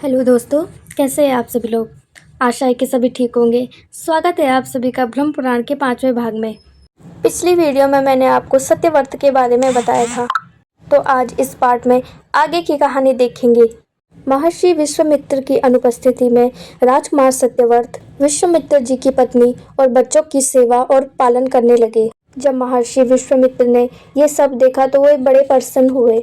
Hello दोस्तों, कैसे हैं आप सभी लोग। आशा है कि सभी ठीक होंगे। स्वागत है आप सभी का ब्रह्म पुराण के 5वें भाग में। पिछली वीडियो में मैंने आपको सत्यव्रत के बारे में बताया था, तो आज इस पार्ट में आगे की कहानी देखेंगे। महर्षि विश्वामित्र की अनुपस्थिति में राजकुमार सत्यव्रत विश्वामित्र जी की पत्नी और बच्चों की सेवा और पालन करने लगे। जब महर्षि विश्वामित्र ने ये सब देखा तो वे बड़े प्रसन्न हुए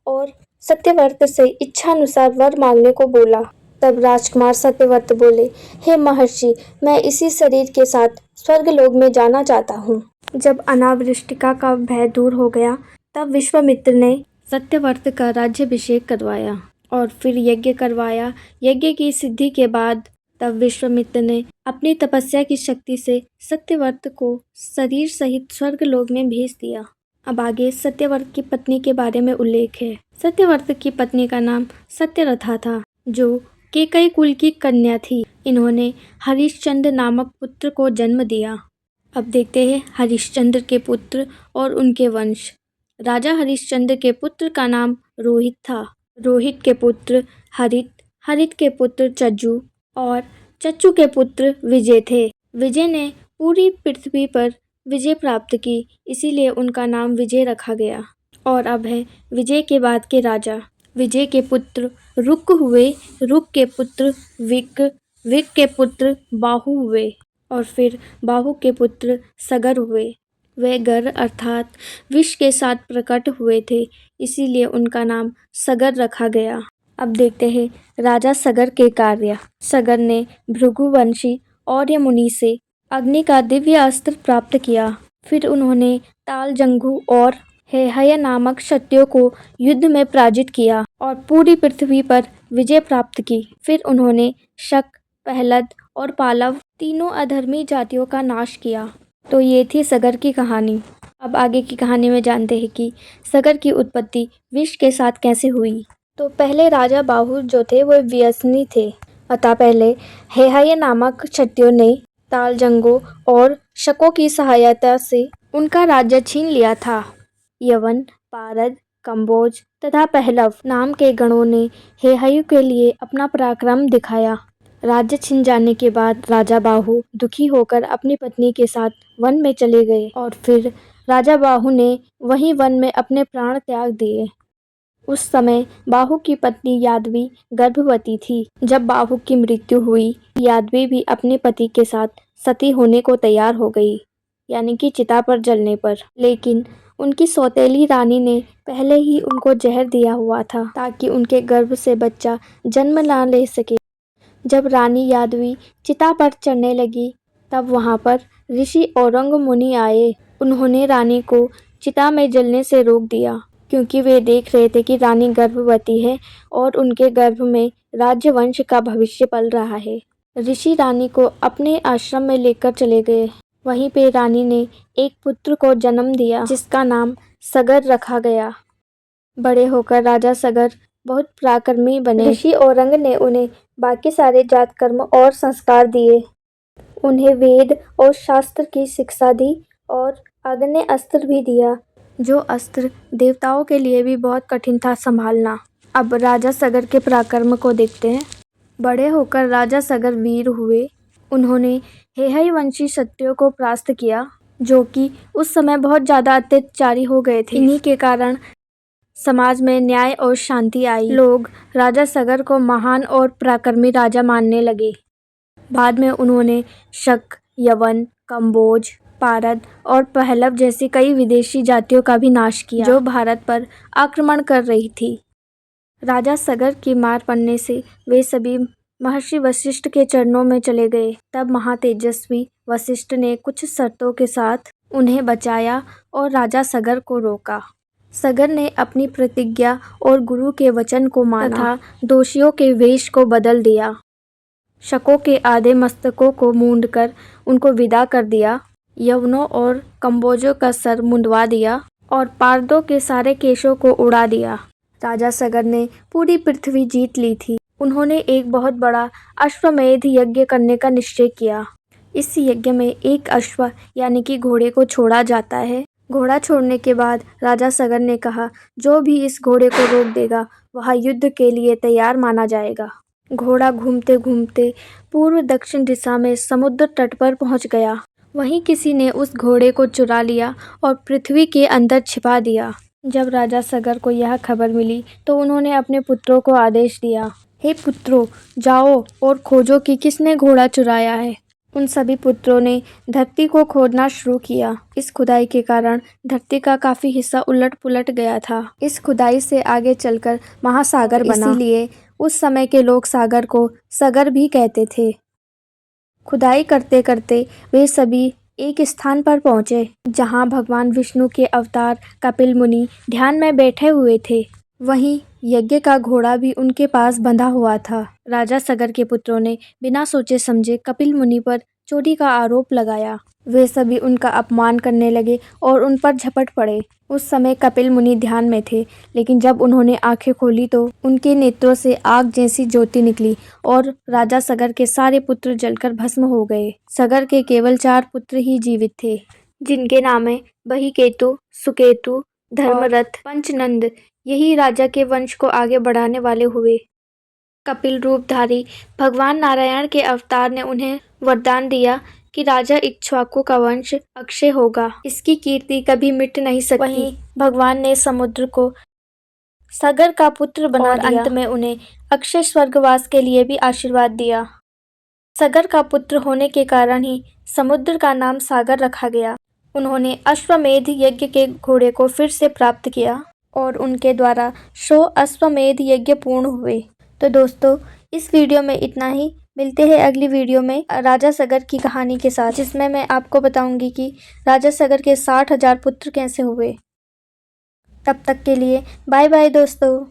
और सत्यव्रत से इच्छानुसार वर मांगने को बोला। तब राजकुमार सत्यव्रत बोले, हे महर्षि, मैं इसी शरीर के साथ स्वर्गलोक में जाना चाहता हूँ। जब अनावृष्टिका का भय दूर हो गया तब विश्वामित्र ने सत्यव्रत का राज्याभिषेक करवाया और फिर यज्ञ करवाया। यज्ञ की सिद्धि के बाद तब विश्वामित्र ने अपनी तपस्या की शक्ति से सत्यव्रत को शरीर सहित स्वर्गलोक में भेज दिया। अब आगे सत्यव्रत की पत्नी के बारे में उल्लेख है। सत्यव्रत की पत्नी का नाम सत्यरथा था, जो केकई कुल की कन्या थी। इन्होंने हरिश्चंद्र नामक पुत्र को जन्म दिया। अब देखते हैं हरिश्चंद्र के पुत्र और उनके वंश। राजा हरिश्चंद्र के पुत्र का नाम रोहित था। रोहित के पुत्र हरित, हरित के पुत्र चज्जू और चच्चू के पुत्र विजय थे। विजय ने पूरी पृथ्वी पर विजय प्राप्त की, इसीलिए उनका नाम विजय रखा गया। और अब है विजय के बाद के राजा। विजय के पुत्र रुक हुए, रुक के पुत्र विक, विक के पुत्र बाहु हुए और फिर बाहु के पुत्र सगर हुए। वे गर अर्थात विष के साथ प्रकट हुए थे, इसीलिए उनका नाम सगर रखा गया। अब देखते हैं राजा सगर के कार्य। सगर ने भृगुवंशी और्य मुनि से अग्नि का दिव्य अस्त्र प्राप्त किया। फिर उन्होंने ताल जंघू और हेहय नामक क्षत्रियों को युद्ध में पराजित किया और पूरी पृथ्वी पर विजय प्राप्त की। फिर उन्होंने शक, पहलद और पालव तीनों अधर्मी जातियों का नाश किया। तो ये थी सगर की कहानी। अब आगे की कहानी में जानते हैं कि सगर की उत्पत्ति विष के साथ कैसे हुई। तो पहले राजा बाहु जो थे वो व्यसनी थे, अतः पहले हेहय नामक क्षत्रियों ने तालजंगों और शकों की सहायता से उनका राज्य छीन लिया था। यवन, पारद, कंबोज तथा पहलव नाम के गणों ने हेहय के लिए अपना पराक्रम दिखाया। राज्य छिन जाने के बाद राजा बाहु दुखी होकर अपनी पत्नी के साथ वन में चले गए और फिर राजा बाहु ने वहीं वन में अपने प्राण त्याग दिए। उस समय बाहु की पत्नी यादवी गर्भवती थी। जब बाहु की मृत्यु हुई, यादवी भी अपने पति के साथ सती होने को तैयार हो गई, यानी कि चिता पर जलने पर। लेकिन उनकी सौतेली रानी ने पहले ही उनको जहर दिया हुआ था ताकि उनके गर्भ से बच्चा जन्म ना ले सके। जब रानी यादवी चिता पर चढ़ने लगी तब वहां पर ऋषि औरंग मुनि आए। उन्होंने रानी को चिता में जलने से रोक दिया, क्योंकि वे देख रहे थे कि रानी गर्भवती है और उनके गर्भ में राज्यवंश का भविष्य पल रहा है। ऋषि रानी को अपने आश्रम में लेकर चले गए। वहीं पे रानी ने एक पुत्र को जन्म दिया, जिसका नाम सगर रखा गया। बड़े होकर राजा सगर बहुत पराक्रमी बने। ऋषि औरंग ने उन्हें बाकी सारे जात कर्म और संस्कार दिए। उन्हें वेद और शास्त्र की शिक्षा दी और आग्नेय अस्त्र भी दिया, जो अस्त्र देवताओं के लिए भी बहुत कठिन था संभालना। अब राजा सगर के पराक्रम को देखते हैं। बड़े होकर राजा सगर वीर हुए। उन्होंने हेहय वंशी क्षत्रियों को परास्त किया, जो कि उस समय बहुत ज़्यादा अत्याचारी हो गए थे। इन्हीं के कारण समाज में न्याय और शांति आई। लोग राजा सगर को महान और पराक्रमी राजा मानने लगे। बाद में उन्होंने शक, यवन, कंबोज, पारद और पहलव जैसी कई विदेशी जातियों का भी नाश किया, जो भारत पर आक्रमण कर रही थी। राजा सगर की मार पड़ने से वे सभी महर्षि वशिष्ठ के चरणों में चले गए। तब महातेजस्वी वशिष्ठ ने कुछ शर्तों के साथ उन्हें बचाया और राजा सगर को रोका। सगर ने अपनी प्रतिज्ञा और गुरु के वचन को माना तथा दोषियों के वेश को बदल दिया। शकों के आधे मस्तकों को मूंडकर उनको विदा कर दिया। यवनों और कंबोजों का सर मुंडवा दिया और पारदों के सारे केशों को उड़ा दिया। राजा सगर ने पूरी पृथ्वी जीत ली थी। उन्होंने एक बहुत बड़ा अश्वमेध यज्ञ करने का निश्चय किया। इस यज्ञ में एक अश्व यानी कि घोड़े को छोड़ा जाता है। घोड़ा छोड़ने के बाद राजा सगर ने कहा, जो भी इस घोड़े को रोक देगा वह युद्ध के लिए तैयार माना जाएगा। घोड़ा घूमते घूमते पूर्व दक्षिण दिशा में समुद्र तट पर पहुंच गया। वहीं किसी ने उस घोड़े को चुरा लिया और पृथ्वी के अंदर छिपा दिया। जब राजा सगर को यह खबर मिली तो उन्होंने अपने पुत्रों को आदेश दिया, हे पुत्रों, जाओ और खोजो कि किसने घोड़ा चुराया है। उन सभी पुत्रों ने धरती को खोदना शुरू किया। इस खुदाई के कारण धरती का काफी हिस्सा उलट पुलट गया था। इस खुदाई से आगे चलकर महासागर बना, इसीलिए उस समय के लोग सागर को सगर भी कहते थे। खुदाई करते करते वे सभी एक स्थान पर पहुंचे जहां भगवान विष्णु के अवतार कपिल मुनि ध्यान में बैठे हुए थे। वहीं यज्ञ का घोड़ा भी उनके पास बंधा हुआ था। राजा सगर के पुत्रों ने बिना सोचे समझे कपिल मुनि पर चोरी का आरोप लगाया। वे सभी उनका अपमान करने लगे और उन पर झपट पड़े। उस समय कपिल मुनि ध्यान में थे, लेकिन जब उन्होंने आंखें खोली तो उनके नेत्रों से आग जैसी ज्योति निकली और राजा सगर के सारे पुत्र जलकर भस्म हो गए। सगर के केवल 4 पुत्र ही जीवित थे, जिनके नाम है बहीकेतु, सुकेतु, धर्मरथ, पंचनंद। यही राजा के वंश को आगे बढ़ाने वाले हुए। कपिल रूपधारी भगवान नारायण के अवतार ने उन्हें वरदान दिया कि राजा इक्ष्वाकु का वंश अक्षय होगा, इसकी कीर्ति कभी मिट नहीं सकती। वहीं भगवान ने समुद्र को सगर का पुत्र बना दिया। अंत में उन्हें अक्षय स्वर्गवास के लिए भी आशीर्वाद दिया। सगर का पुत्र होने के कारण ही समुद्र का नाम सागर रखा गया। उन्होंने अश्वमेध यज्ञ के घोड़े को फिर से प्राप्त किया और उनके द्वारा 100 अश्वमेध यज्ञ पूर्ण हुए। तो दोस्तों, इस वीडियो में इतना ही। मिलते हैं अगली वीडियो में राजा सगर की कहानी के साथ, जिसमें मैं आपको बताऊंगी कि राजा सगर के 60,000 पुत्र कैसे हुए। तब तक के लिए बाय बाय दोस्तों।